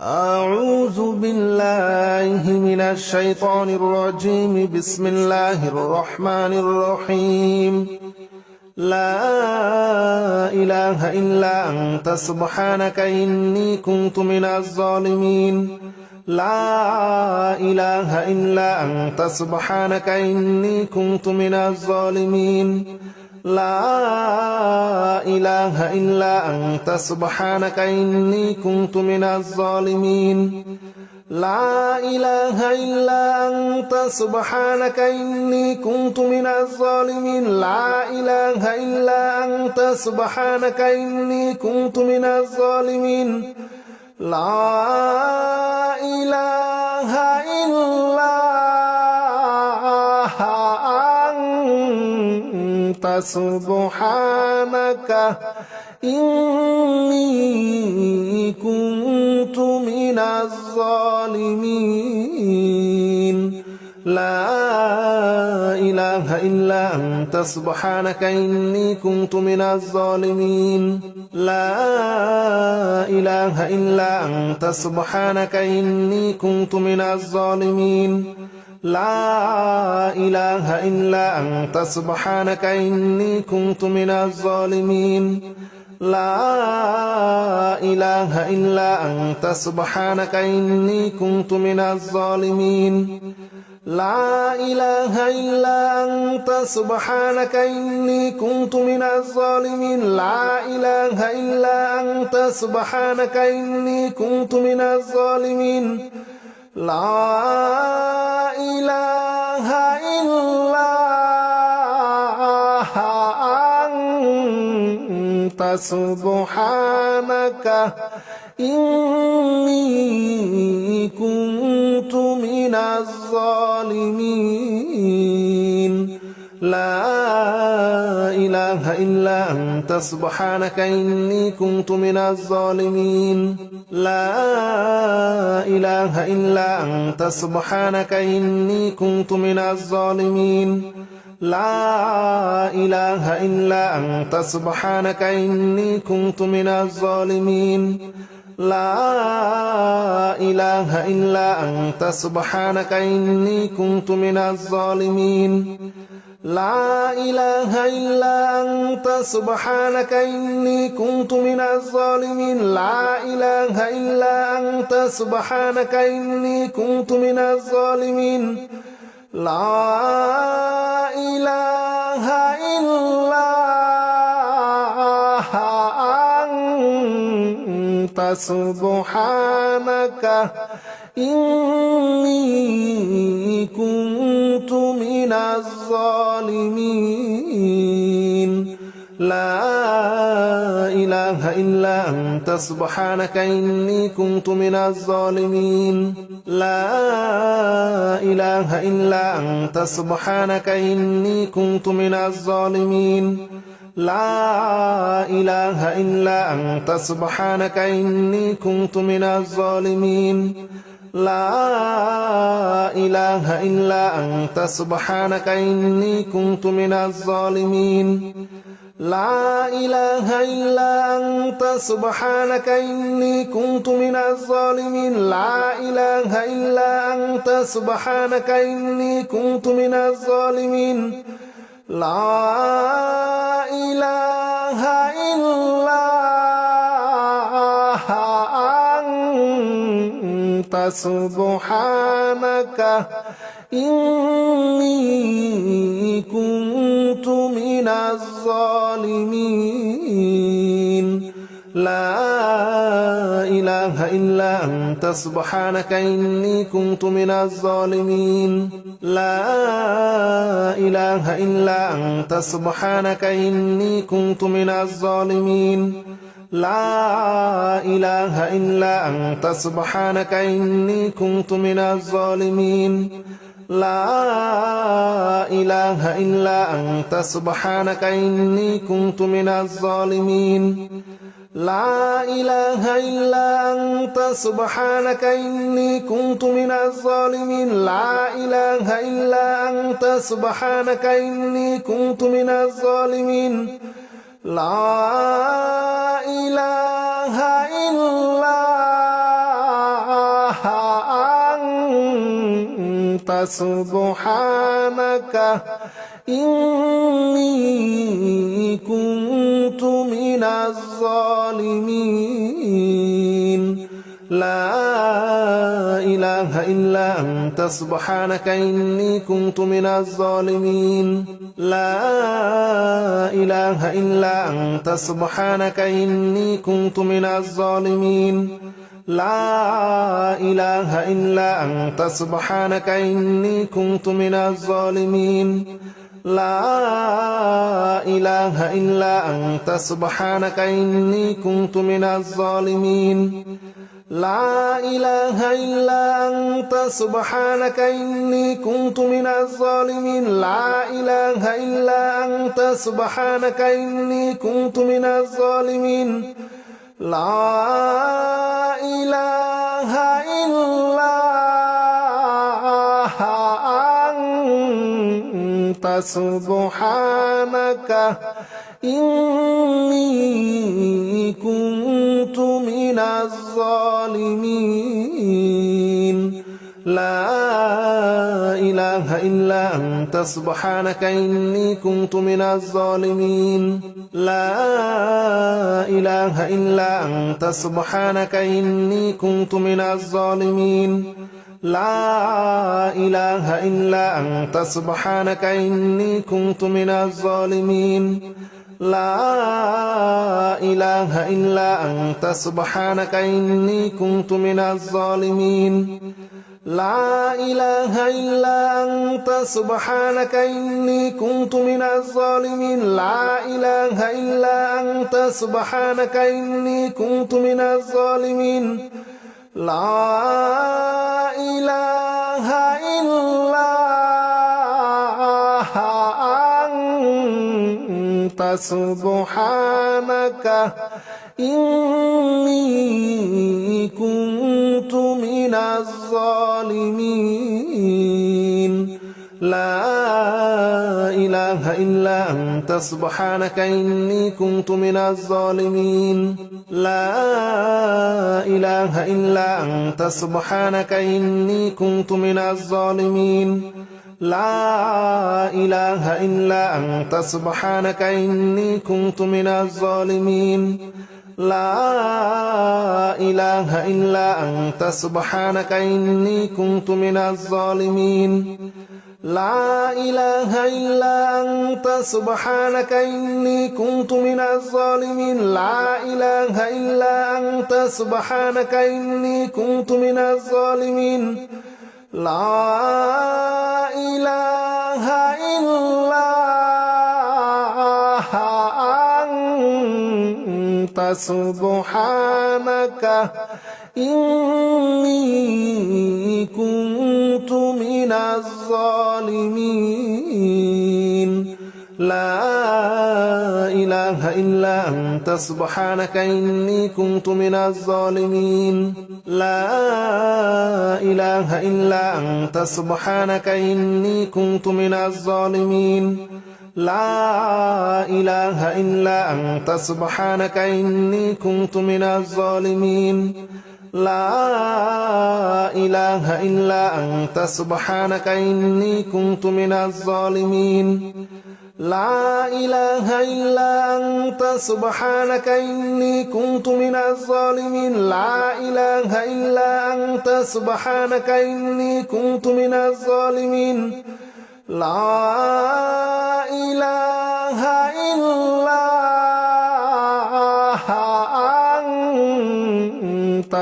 أعوذ بالله من الشيطان الرجيم. بسم الله الرحمن الرحيم. لا إله إلا أنت سبحانك إني كنت من الظالمين. لا إله إلا أنت سبحانك إني كنت من الظالمين. لا إله إلا أنت سبحانك إني كنت من الظالمين. لا إله إلا أنت سبحانك إني كنت من الظالمين. لا إله إلا أنت سبحانك إني كنت من الظالمين. لا إله إلا أنت سبحانك إني كنت من الظالمين. لا إله إلا أنت سبحانك إني كنت من الظالمين. لا إله إلا أنت سبحانك إني كنت من الظالمين. لا إله إلا أنت سبحانك إني كنت من الظالمين. لا إله إلا أنت سبحانك إني كنت من الظالمين. لا إله إلا أنت سبحانك إني كنت من الظالمين. لا إله إلا أنت سبحانك إني كنت من الظالمين. لا إله إلا أنت سبحانك إني كنت من الظالمين. لا إله إلا أنت سبحانك إني كنت من الظالمين. لا إله إلا أنت سبحانك إني كنت من الظالمين. لا إله إلا أنت سبحانك إني كنت من الظالمين. لا إله إلا أنت سبحانك إني كنت من الظالمين. لا إله إلا أنت سبحانك إني كنت من الظالمين. لا إله إلا أنت سبحانك إني كنت من الظالمين. لا إله إلا أنت سبحانك إني كنت من الظالمين. لا إله إلا أنت سبحانك إني كنت من الظالمين. لا إله إلا أنت سبحانك إني كنت من الظالمين. لا إله إلا أنت سبحانك إني كنت من الظالمين. لا إله إلا أنت سبحانك إني كنت من الظالمين. لا إله إلا أنت سبحانك إني كنت من الظالمين. لا إله إلا أنت سبحانك إني كنت من الظالمين. لا إله إلا أنت سبحانك إني كنت من الظالمين. لا إله إلا أنت سبحانك إني كنت من الظالمين. لا إله إلا أنت سبحانك إني كنت من الظالمين. لا إله إلا أنت سبحانك إني كنت من الظالمين. لا إله إلا أنت سبحانك إني كنت من الظالمين. لا إله إلا أنت سبحانك إني كنت من الظالمين. لا إله إلا أنت سبحانك إني كنت من الظالمين. لا إله إلا أنت سبحانك إني كنت من الظالمين لا إله إلا أنت سبحانك إني كنت من الظالمين لا إله إلا أنت سبحانك إني كنت من الظالمين لا إله إلا أنت سبحانك إني كنت من الظالمين لا إله إلا أنت سبحانك إني كنت من الظالمين لا إله إلا أنت سبحانك إني كنت من الظالمين لا إله إلا أنت سبحانك إني كنت من الظالمين لا إله إلا أنت سبحانك إني كنت من الظالمين لا إله إلا أنت سبحانك إني كنت من الظالمين لا إله إلا أنت سبحانك إني كنت من الظالمين لا إله إلا أنت سبحانك إني كنت من الظالمين لا إله إلا أنت سبحانك إني كنت من الظالمين لا إله إلا أنت سبحانك إني كنت من الظالمين لا إله إلا أنت سبحانك إني كنت من الظالمين لا إله إلا أنت سبحانك إني كنت من الظالمين لا إله إلا أنت سبحانك إني كنت من الظالمين لا إله إلا أنت سبحانك إني كنت من الظالمين لا إله إلا أنت سبحانك إني كنت من الظالمين لا إله إلا أنت سبحانك إني كنت من الظالمين لا إله إلا أنت سبحانك إني كنت من الظالمين لا إله إلا أنت سبحانك إني كنت من الظالمين لا إله إلا أنت سبحانك إني كنت من الظالمين لا إله إلا أنت سبحانك إني كنت من الظالمين لا إله إلا أنت سبحانك إني كنت من الظالمين لا إله إلا أنت سبحانك إني كنت من الظالمين لا إله إلا أنت سبحانك إني كنت من الظالمين لا إله إلا أنت سبحانك إني كنت من الظالمين لا إله إلا أنت سبحانك إني كنت من الظالمين لا إله إلا أنت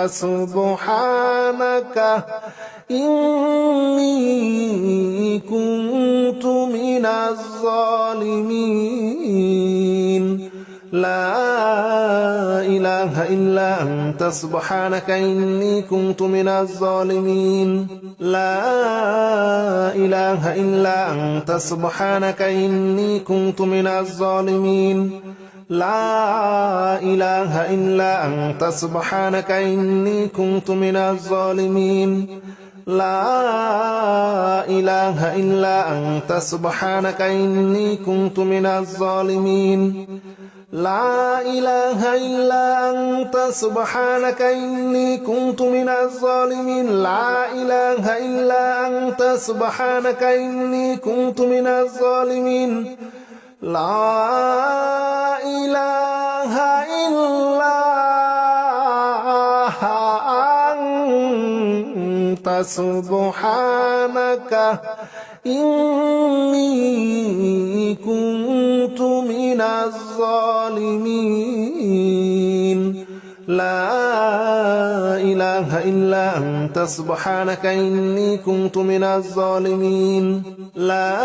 سبحانك إني كنت من الظالمين لا إله إلا أنت سبحانك إني كنت من الظالمين لا إله إلا أنت سبحانك إني كنت من الظالمين لا إله إلا أنت سبحانك إني كنت من الظالمين لا إله إلا أنت سبحانك إني كنت من الظالمين لا إله إلا أنت سبحانك إني كنت من الظالمين لا إله إلا أنت سبحانك إني كنت من الظالمين لا إله إلا أنت سبحانك إني كنت من الظالمين لا إله إلا أنت سبحانك إني كنت من الظالمين لا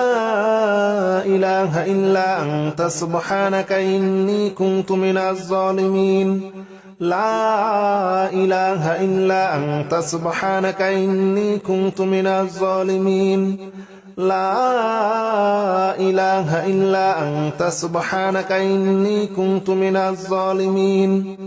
إله إلا أنت سبحانك إني كنت من الظالمين لا إله إلا أنت سبحانك إني كنت من الظالمين لا إله إلا أنت سبحانك إني كنت من الظالمين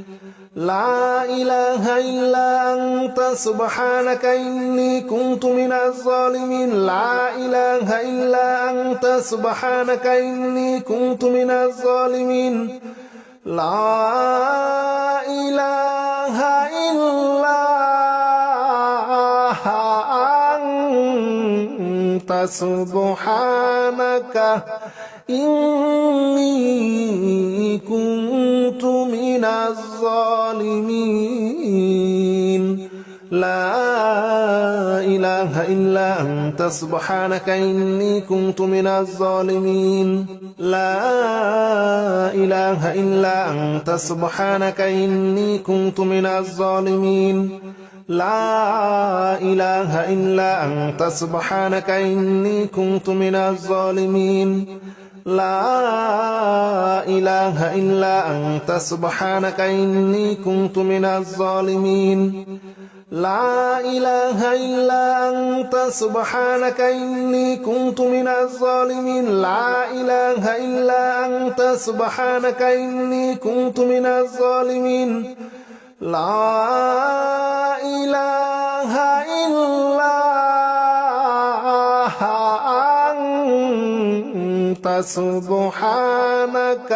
لا إله إلا أنت سبحانك إني كنت من الظالمين لا إله إلا أنت سبحانك إني كنت من الظالمين لا إله إلا أنت سبحانك إني كنت من الظالمين لا إله إلا أنت سبحانك إني كنت من الظالمين لا إله إلا أنت سبحانك إني كنت من الظالمين لا إله إلا أنت سبحانك إني كنت من الظالمين لا إله إلا أنت سبحانك إني كنت من الظالمين لا إله إلا أنت سبحانك إني كنت من الظالمين لا إله إلا أنت سبحانك إني كنت من الظالمين لا إله إلا أنت سبحانك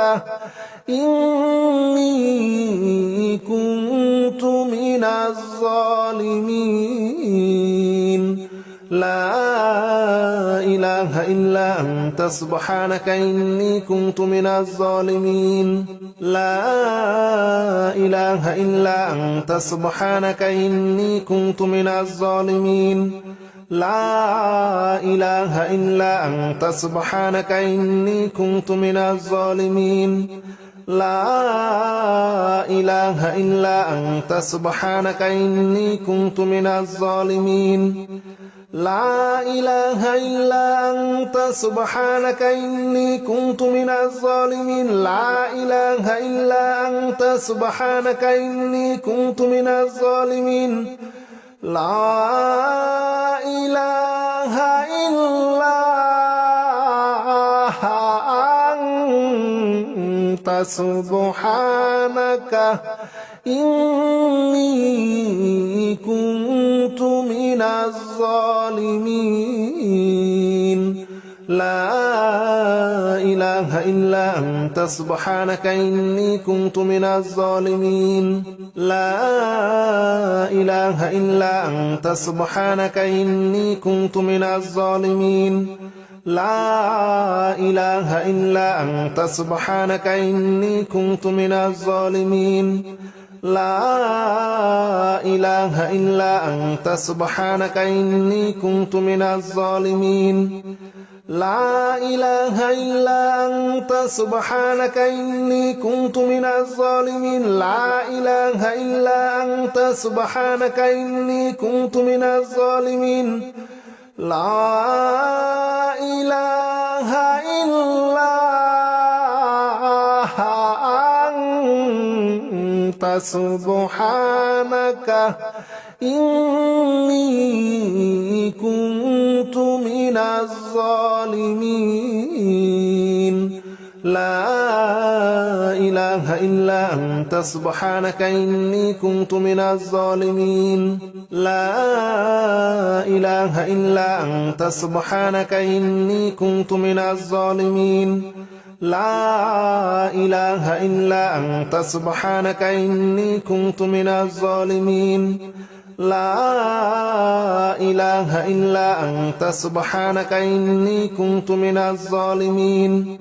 إني كنت من الظالمين لا إله إلا أنت سبحانك إني كنت من الظالمين لا إله إلا أنت سبحانك إني كنت من الظالمين لا إله إلا أنت سبحانك إني كنت من الظالمين لا إله إلا أنت سبحانك إني كنت من الظالمين لا إله إلا أنت سبحانك إني كنت من الظالمين لا إله إلا أنت سبحانك إني كنت من الظالمين لا إله إلا أنت سبحانك إني كنت من الظالمين لا إله إلا أنت سبحانك إني كنت من الظالمين لا إله إلا أنت سبحانك إني كنت من الظالمين لا إله إلا أنت سبحانك إني كنت من الظالمين لا إله إلا أنت سبحانك إني كنت من الظالمين لا إله إلا أنت سبحانك إني كنت من الظالمين لا إله إلا أنت سبحانك إني كنت من الظالمين لا إله إلا أنت سبحانك إني كنت من الظالمين لا إله إلا أنت سبحانك إني كنت من الظالمين لا إله إلا أنت سبحانك إني كنت من الظالمين لا إله إلا أنت سبحانك إني كنت من الظالمين لا إله إلا أنت سبحانك إني كنت من الظالمين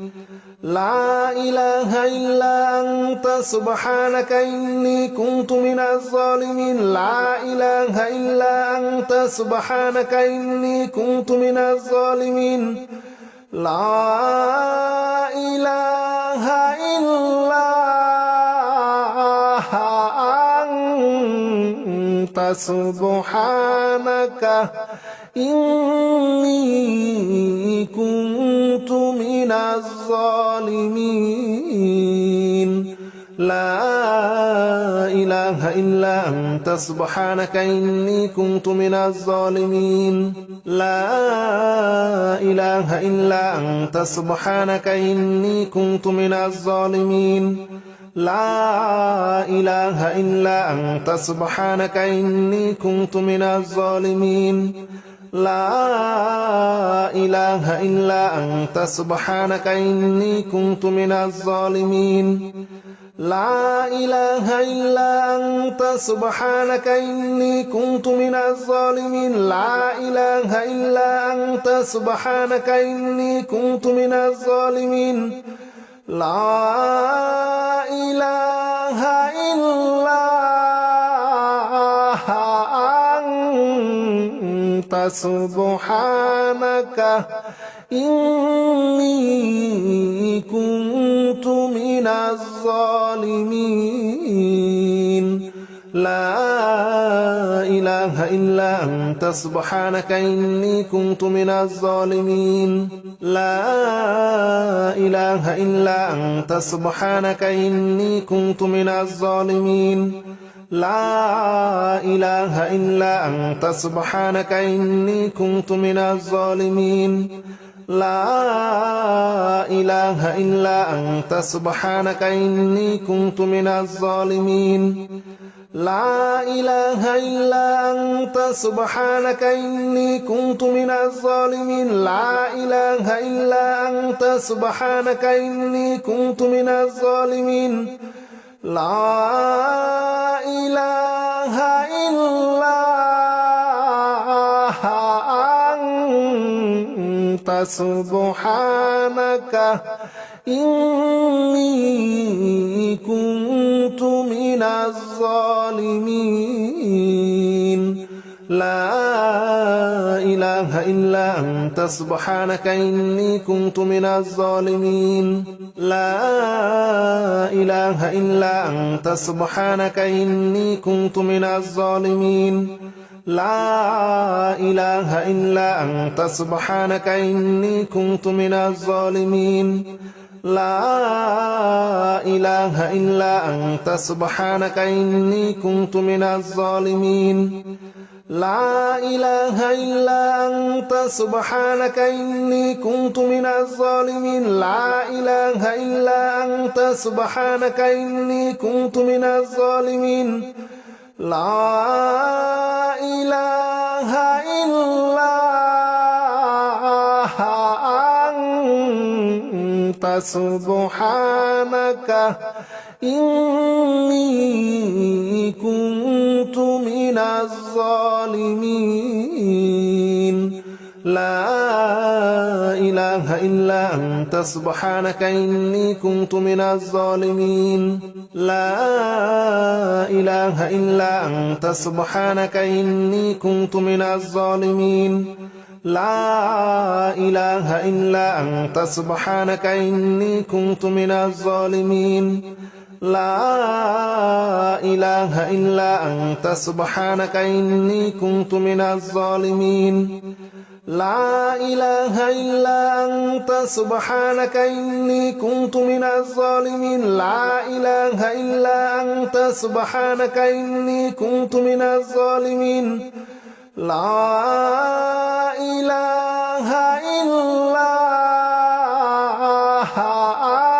لا إله إلا أنت سبحانك إني كنت من الظالمين لا إله إلا أنت سبحانك إني كنت من الظالمين لا إله إلا أنت سبحانك إني كنت من الظالمين لا إله إلا أنت سبحانك إني كنت من الظالمين لا إله إلا أنت سبحانك إني كنت من الظالمين لا إله إلا أنت سبحانك إني كنت من الظالمين لا إله إلا أنت سبحانك إني كنت من الظالمين لا إله إلا أنت سبحانك إني كنت من الظالمين لا إله إلا أنت سبحانك إني كنت من الظالمين لا إله إلا أنت سبحانك إني كنت من الظالمين لا إله إلا أنت سبحانك إني كنت من الظالمين لا إله إلا أنت سبحانك إني كنت من الظالمين لا إله إلا أنت سبحانك إني كنت من الظالمين لا إله إلا أنت سبحانك إني كنت من الظالمين لا إله إلا أنت سبحانك إني كنت من الظالمين لا إله إلا أنت سبحانك إني كنت من الظالمين لا إله إلا أنت سبحانك إني كنت من الظالمين لا إله إلا أنت سبحانك إني كنت من الظالمين لا إله إلا أنت سبحانك إني كنت من الظالمين لا إله إلا أنت سبحانك إني كنت من الظالمين لا إله إلا أنت سبحانك إني كنت من الظالمين لا إله إلا أنت سبحانك إني كنت من الظالمين لا إله إلا أنت سبحانك إني كنت من الظالمين لا إله إلا أنت سبحانك إني كنت من الظالمين لا إله إلا أنت سبحانك إني كنت من الظالمين لا إله إلا أنت سبحانك إني كنت من الظالمين لا إله إلا أنت سبحانك إني كنت من الظالمين لا إله إلا أنت سبحانك إني كنت من الظالمين لا إله إلا أنت سبحانك إني كنت من الظالمين لا إله إلا أنت سبحانك إني كنت من الظالمين لا إله إلا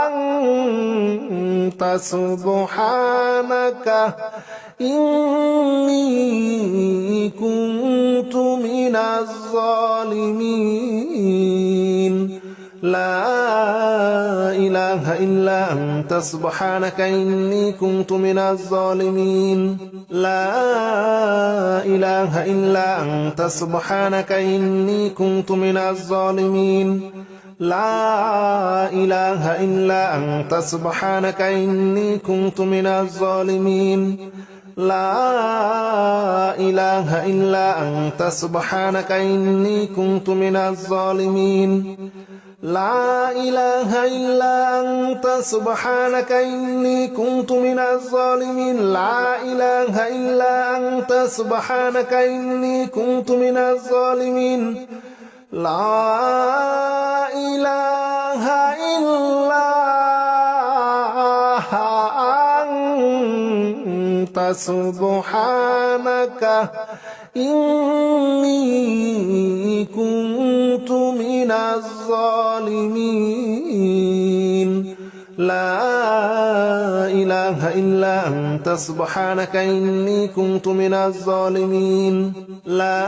أنت سبحانك إني كنت من الظالمين لا إله إلا أنت سبحانك إني كنت من الظالمين لا إله إلا أنت سبحانك إني كنت من الظالمين لا إله إلا أنت سبحانك إني كنت من الظالمين لا إله إلا أنت سبحانك إني كنت من الظالمين لا إله إلا أنت سبحانك إني كنت من الظالمين لا إله إلا أنت سبحانك إني كنت من الظالمين لا إله إلا أنت سبحانك إني كنت من الظالمين لا إله إلا أنت سبحانك إني كنت من الظالمين لا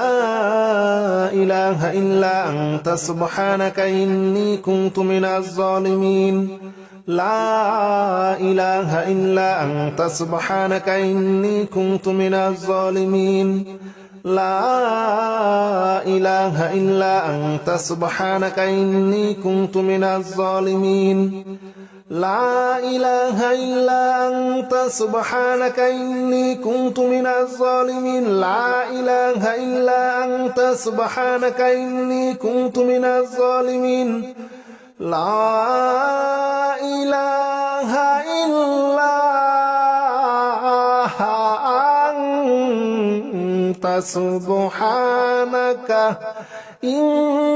إله إلا أنت سبحانك إني كنت من الظالمين لا إله إلا أنت سبحانك إني كنت من الظالمين لا إله إلا أنت سبحانك إني كنت من الظالمين لا إله إلا أنت سبحانك إني كنت من الظالمين لا إله إلا أنت سبحانك إني كنت من الظالمين لا إله إلا أنت سبحانك إني كنت من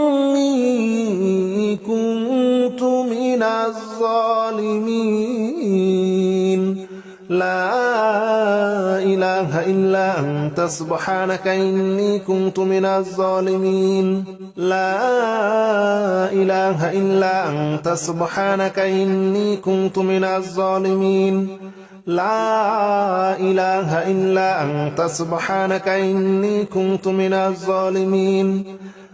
الظالمين لا إله إلا أنت سبحانك إني كنت من الظالمين لا إله إلا أنت سبحانك إني كنت من الظالمين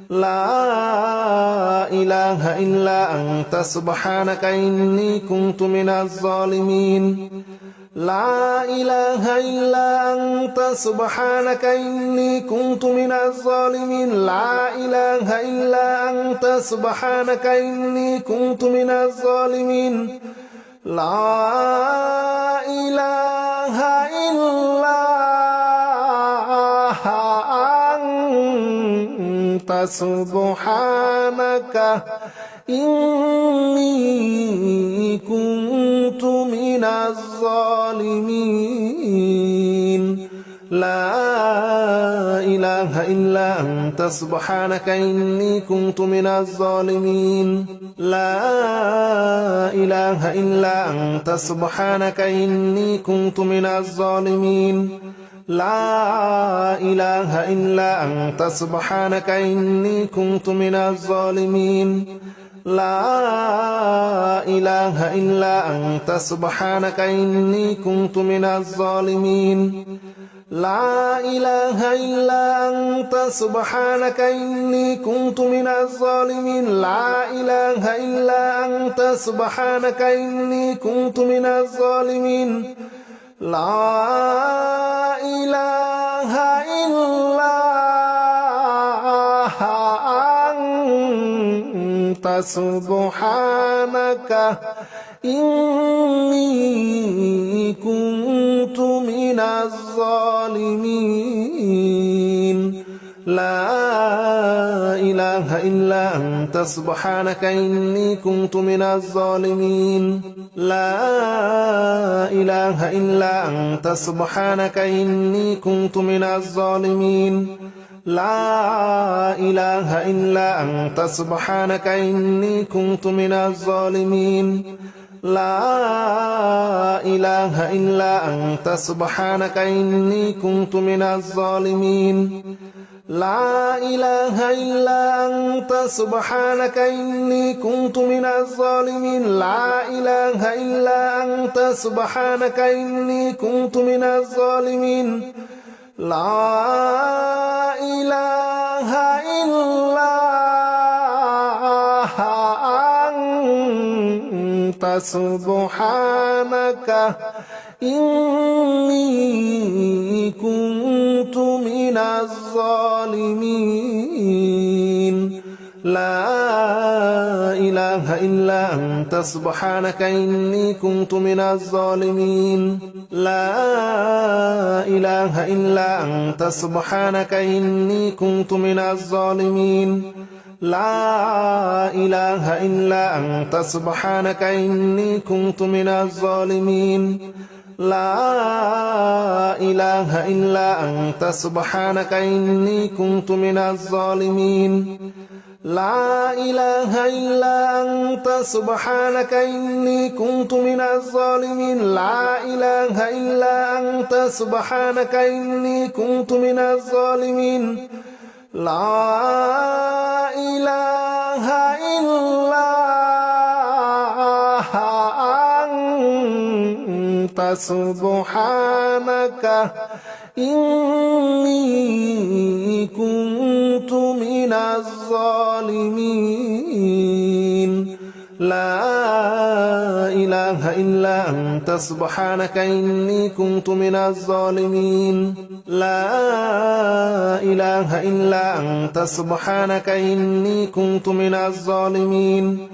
لا إله إلا أنت سبحانك إني كنت من الظالمين لا إله إلا أنت سبحانك إني كنت من الظالمين لا إله إلا أنت سبحانك إني كنت من الظالمين لا إله إلا أنت سبحانك إني كنت من الظالمين لا إله إلا أنت سبحانك إني كنت من الظالمين لا إله إلا أنت سبحانك إني كنت من الظالمين لا إله إلا أنت سبحانك إني كنت من الظالمين لا إله إلا أنت سبحانك إني كنت من الظالمين لا إله إلا أنت سبحانك إني كنت من الظالمين لا إله إلا أنت سبحانك إني كنت من الظالمين لا إله إلا أنت سبحانك إني كنت من الظالمين لا إله إلا أنت سبحانك إني كنت من الظالمين لا إله إلا أنت سبحانك إني كنت من الظالمين لا إله إلا أنت سبحانك إني كنت من الظالمين لا إله إلا أنت سبحانك إني كنت من الظالمين لا إله إلا أنت سبحانك إني كنت من الظالمين لا إله إلا أنت سبحانك إني كنت من الظالمين لا إله إلا أنت سبحانك إني كنت من الظالمين لا إله إلا أنت أنت سبحانك إني كنت من الظالمين لا إله إلا أنت سبحانك إني كنت من الظالمين لا إله إلا أنت سبحانك إني كنت من الظالمين لا إله إلا أنت سبحانك إني كنت من الظالمين لا إله إلا أنت سبحانك إني كنت من الظالمين لا إله إلا أنت سبحانك إني كنت من الظالمين لا إله إلا أنت سبحانك إني كنت من الظالمين لا إله إلا أنت سبحانك إني كنت من الظالمين لا إله إلا أنت سبحانك إني كنت من الظالمين لا إله إلا أنت سبحانك إني كنت من الظالمين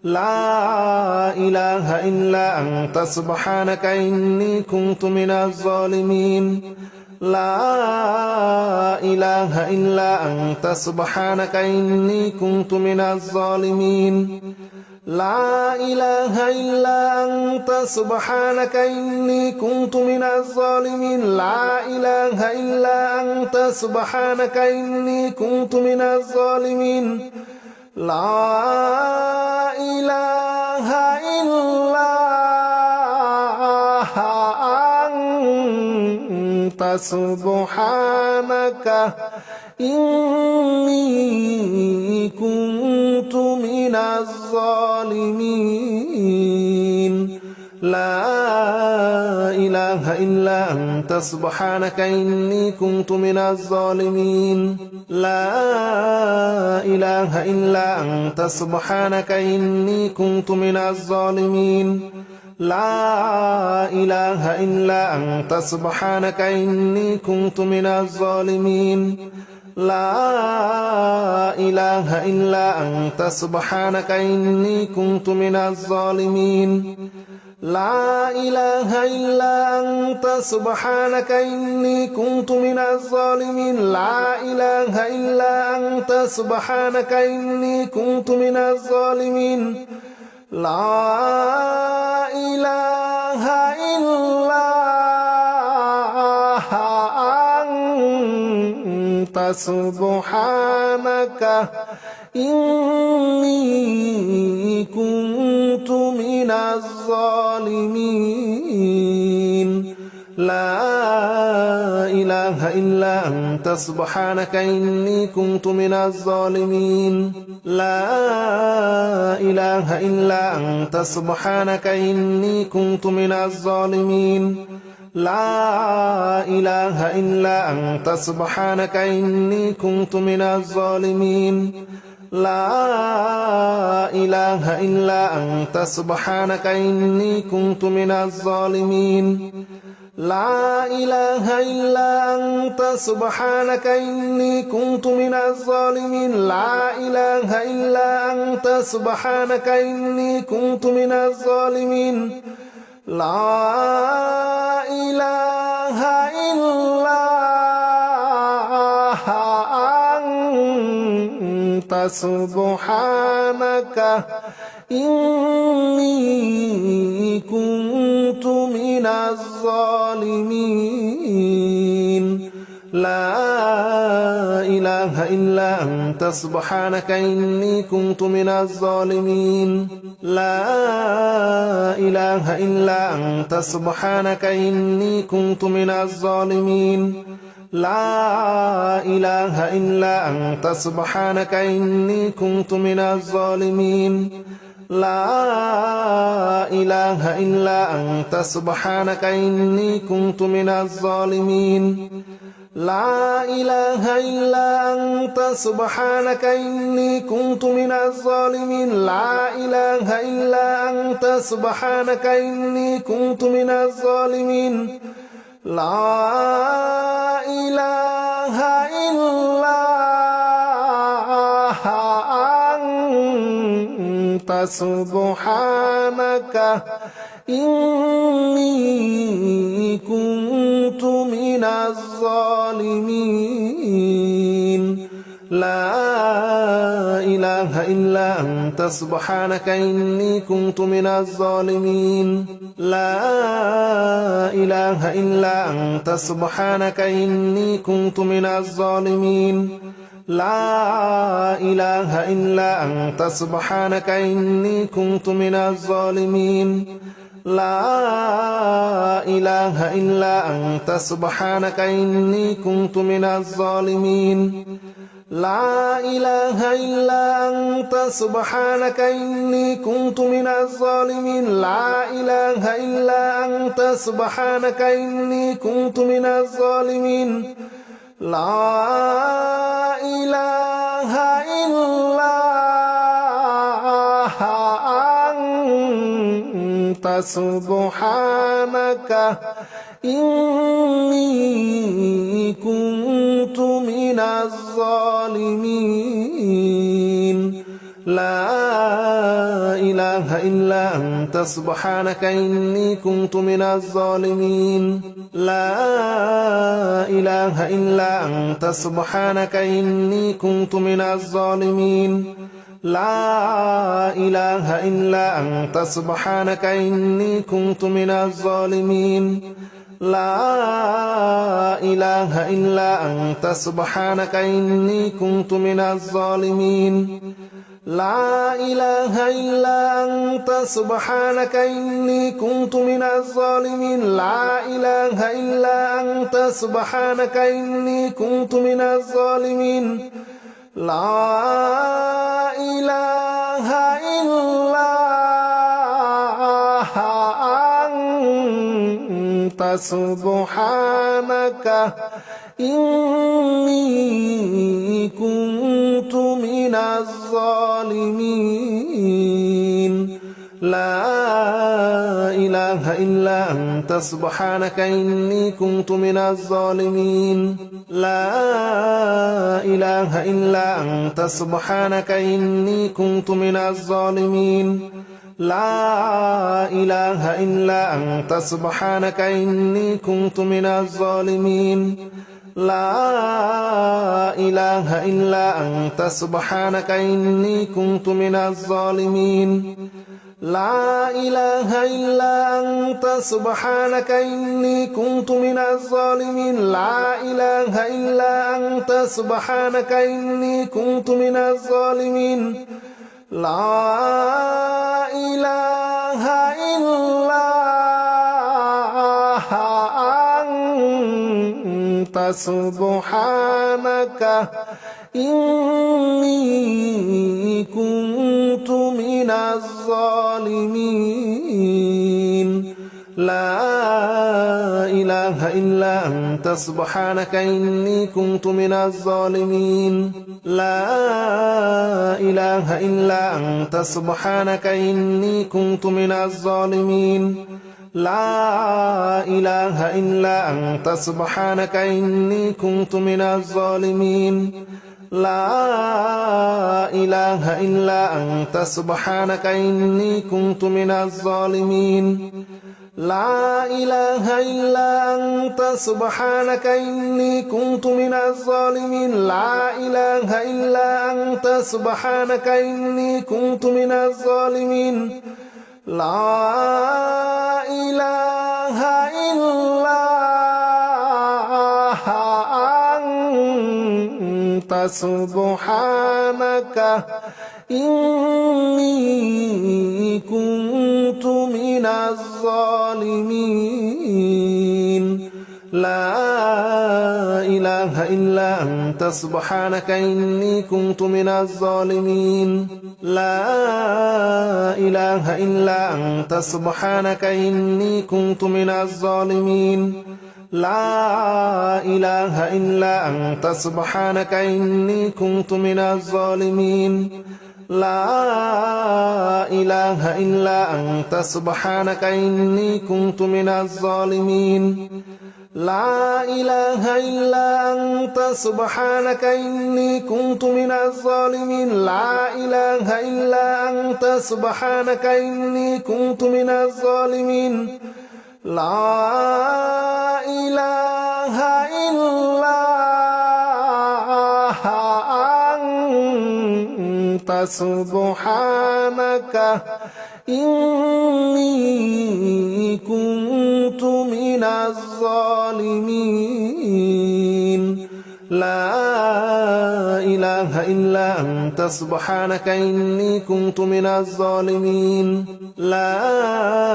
لا إله إلا أنت سبحانك إني كنت من الظالمين لا إله إلا أنت سبحانك إني كنت من الظالمين لا إله إلا أنت سبحانك إني كنت من الظالمين لا إله إلا أنت سبحانك إني كنت من الظالمين لا إله إلا أنت سبحانك إني كنت من الظالمين لا إله إلا أنت سبحانك إني كنت من الظالمين لا إله إلا أنت سبحانك إني كنت من الظالمين لا إله إلا أنت سبحانك إني كنت من الظالمين لا إله إلا أنت سبحانك إني كنت من الظالمين لا إله إلا أنت سبحانك إني كنت من الظالمين لا إله إلا أنت سبحانك إني كنت من الظالمين لا إله إلا أنت سبحانك إني كنت من الظالمين لا إله إلا أنت سبحانك إني كنت من الظالمين لا إله إلا أنت سبحانك إني كنت من الظالمين لا إله إلا أنت سبحانك إني كنت من الظالمين لا إله إلا أنت سبحانك إني كنت من الظالمين لا إله إلا أنت سبحانك إني كنت من الظالمين لا إله إلا أنت سبحانك إني كنت من الظالمين لا إله إلا أنت سبحانك إني كنت من الظالمين لا إله إلا أنت سبحانك إني كنت من الظالمين لا إله إلا أنت سبحانك إني كنت من الظالمين لا إله إلا أنت سبحانك إني كنت من الظالمين لا إله إلا أنت سبحانك إني كنت من الظالمين لا إله إلا أنت سبحانك إني كنت من الظالمين لا إله إلا أنت سبحانك إني كنت من الظالمين لا إله إلا أنت سبحانك إني كنت من الظالمين لا إله إلا أنت سبحانك إني كنت من الظالمين لا إله إلا أنت سبحانك إني كنت من الظالمين لا إله إلا أنت سبحانك إني كنت من الظالمين لا إله إلا أنت سبحانك إني كنت من الظالمين لا إله إلا أنت سبحانك إني كنت من الظالمين لا إله إلا أنت سبحانك إني كنت من الظالمين لا إله إلا أنت سبحانك إني كنت من الظالمين لا إله إلا أنت سبحانك إني كنت من الظالمين لا إله إلا أنت سبحانك إني كنت من الظالمين لا إله إلا أنت سبحانك إني كنت من الظالمين لا إله إلا أنت سبحانك إني كنت من الظالمين لا إله إلا أنت سبحانك إني كنت من الظالمين لا إله إلا أنت سبحانك إني كنت من الظالمين لا إله إلا أنت سبحانك إني كنت من الظالمين لا إله إلا أنت سبحانك إني كنت من الظالمين لا إله إلا أنت سبحانك إني كنت من الظالمين لا إله إلا أنت سبحانك إني كنت من الظالمين لا إله إلا أنت سبحانك إني كنت من الظالمين لا إله إلا أنت سبحانك إني كنت من الظالمين لا إله إلا أنت سبحانك إني كنت من الظالمين لا إله إلا أنت سبحانك إني كنت من الظالمين لا إله إلا أنت سبحانك إني كنت من الظالمين لا إله إلا أنت سبحانك إني كنت من الظالمين لا إله إلا أنت سبحانك إني كنت من الظالمين لا إله إلا أنت سبحانك إني كنت من الظالمين لا إله إلا أنت سبحانك إني كنت من الظالمين لا إله إلا أنت سبحانك إني كنت من الظالمين لا إله إلا أنت سبحانك إني كنت من الظالمين لا إله إلا أنت سبحانك إني كنت من الظالمين لا إله إلا أنت سبحانك إني كنت من الظالمين لا إله إلا أنت سبحانك إني كنت من الظالمين لا إله إلا أنت سبحانك إني كنت من الظالمين لا إله إلا أنت سبحانك إني كنت من الظالمين لا إله إلا أنت سبحانك إني كنت من الظالمين لا إله إلا أنت سبحانك إني كنت من الظالمين لا إله إلا أنت سبحانك إني كنت من الظالمين لا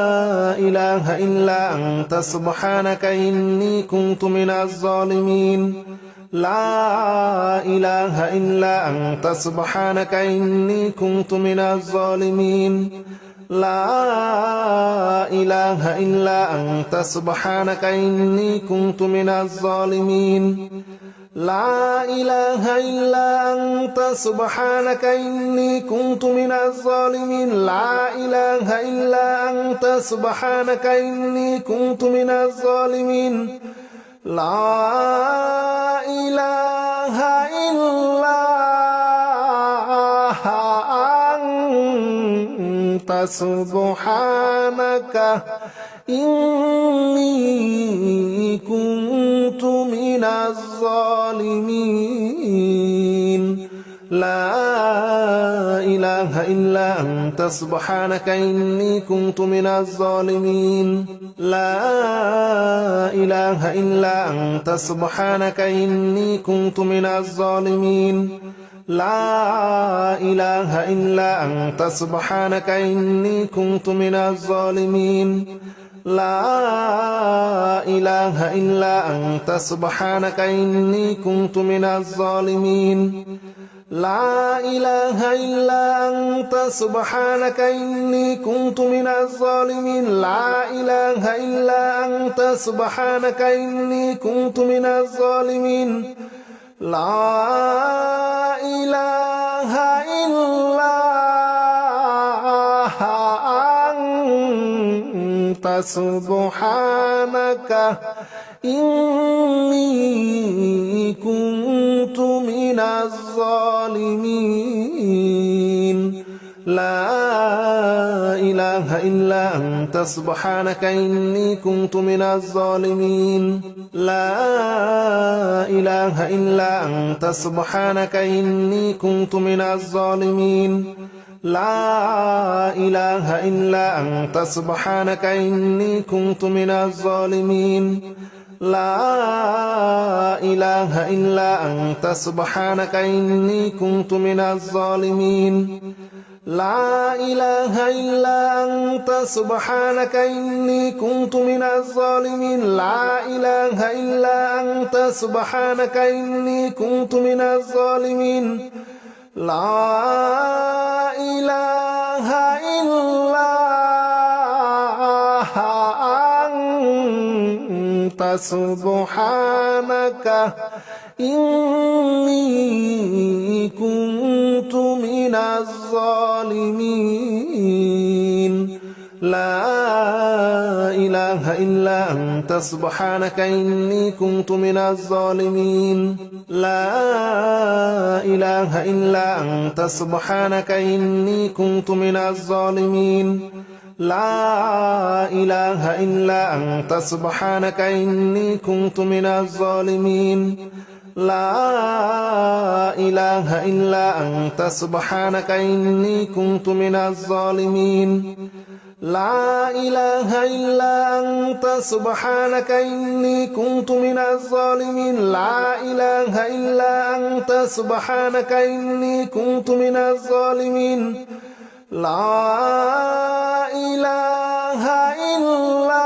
إله إلا أنت سبحانك إني كنت من الظالمين لا إله إلا أنت سبحانك إني كنت من الظالمين لا إله إلا أنت سبحانك إني كنت من الظالمين لا إله إلا أنت سبحانك إني كنت من الظالمين لا إله إلا أنت سبحانك إني كنت من الظالمين لا إله إلا أنت سبحانك إني كنت من الظالمين لا إله إلا أنت سبحانك إني كنت من الظالمين لا إله إلا أنت سبحانك إني كنت من الظالمين لا إله إلا أنت سبحانك إني كنت من الظالمين لا إله إلا أنت سبحانك إني كنت من الظالمين لا إله إلا أنت سبحانك إني كنت من الظالمين لا إله إلا أنت سبحانك إني كنت من الظالمين لا إله إلا أنت سبحانك إني كنت من الظالمين لا إله إلا أنت سبحانك إني كنت من الظالمين لا إله إلا أنت سبحانك إني كنت من الظالمين لا إله إلا أنت سبحانك إني كنت من الظالمين لا إله إلا أنت سبحانك إني كنت من الظالمين لا إله إلا أنت سبحانك إني كنت من الظالمين لا إله إلا أنت سبحانك إني كنت من الظالمين لا إله إلا أنت سبحانك إني كنت من الظالمين لا إله إلا أنت سبحانك إني كنت من الظالمين لا إله إلا أنت سبحانك إني كنت من الظالمين لا إله إلا أنت سبحانك إني كنت من الظالمين لا إله إلا أنت سبحانك إني كنت من الظالمين لا إله إلا أنت سبحانك إني كنت من الظالمين لا إله إلا أنت سبحانك إني كنت من الظالمين لا إله إلا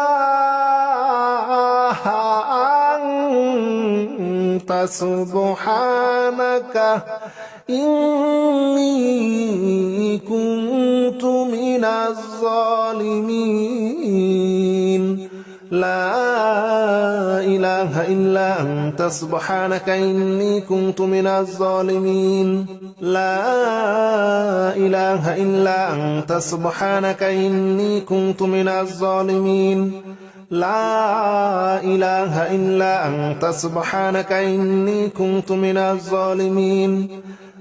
أنت سبحانك إني كنت من الظالمين لا إله إلا أنت سبحانك إني كنت من الظالمين لا إله إلا أنت سبحانك إني كنت من الظالمين لا إله إلا أنت سبحانك إني كنت من الظالمين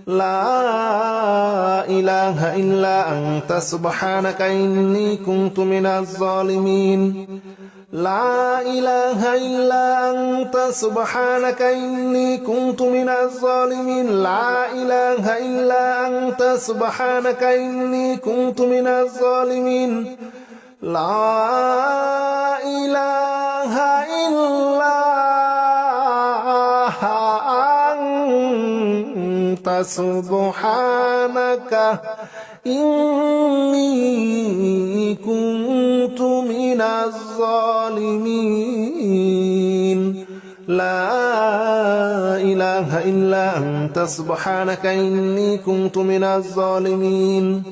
لا إله إلا أنت سبحانك إني كنت من الظالمين لا إله إلا أنت سبحانك إني كنت من الظالمين لا إله إلا أنت سبحانك إني كنت من الظالمين لا إله إلا أنت سبحانك إني كنت من الظالمين لا إله إلا أنت سبحانك إني كنت من الظالمين